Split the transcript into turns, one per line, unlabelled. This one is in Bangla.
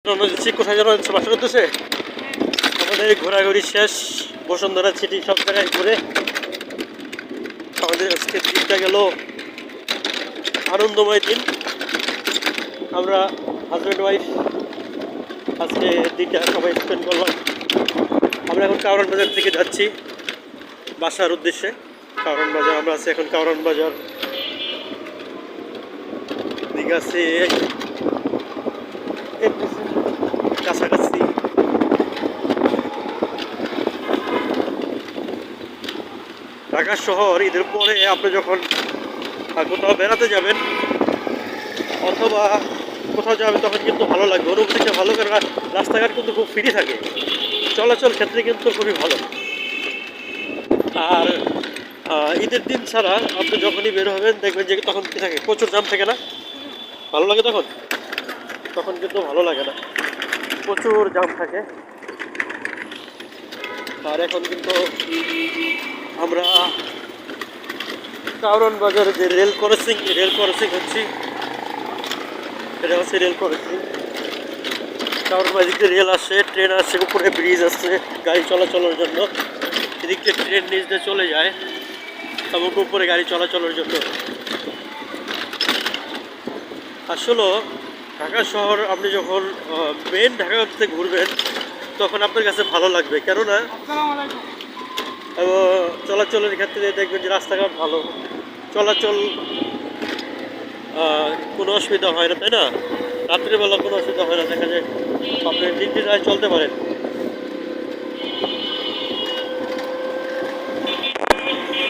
রওনা দিচ্ছি। কোথায় যেন বাসা করতেছে। আমাদের ঘোরাঘুরি শেষ, বসুন্ধরা সিটি সব জায়গায় ঘুরে আমাদের আজকের দিনটা গেল আনন্দময় দিন। আমরা হাজব্যান্ড ওয়াইফ আজকে দিনটা সবাই স্পেন্ড করলাম। আমরা এখন কারওয়ান বাজার থেকে যাচ্ছি বাসার উদ্দেশ্যে। কারওয়ান বাজার আমরা আছি এখন কারওয়ান বাজার দীঘাছে কাছাকাছি। ঢাকা শহর ঈদের পরে আপনি যখন কোথাও বেড়াতে যাবেন অথবা কোথাও যাবেন তখন কিন্তু ভালো লাগবে, অনুভূতিটা ভালো। কারণ রাস্তাঘাট কিন্তু খুব ফ্রি থাকে, চলাচল ক্ষেত্রে কিন্তু খুবই ভালো। আর ঈদের দিন ছাড়া আপনি যখনই বের হবেন দেখবেন যে তখন কী থাকে, প্রচুর জাম থাকে না, ভালো লাগে তখন। তখন কিন্তু ভালো লাগে না, প্রচুর জাম থাকে। আর এখন কিন্তু আমরা কারওয়ান বাজারে যে রেল ক্রসিং হচ্ছি, এটা হচ্ছে রেল ক্রসিং। কারওয়ান বাজার দিকে রেল আসে, ট্রেন আসে, উপরে ব্রিজ আসছে গাড়ি চলাচলের জন্য। এদিক থেকে ট্রেন নিচ দিয়ে চলে যায় এবং উপরে গাড়ি চলাচলের জন্য। আসলে ঢাকা শহর আপনি যখন মেন ঢাকাতে ঘুরবেন তখন আপনার কাছে ভালো লাগবে, কেননা চলাচলের ক্ষেত্রে দেখবেন যে রাস্তাঘাট ভালো, চলাচল কোনো অসুবিধা হয় না, তাই না? রাত্রিবেলা কোনো অসুবিধা হয় না, দেখা যায় আপনি নির্দ্বিধায় চলতে পারেন।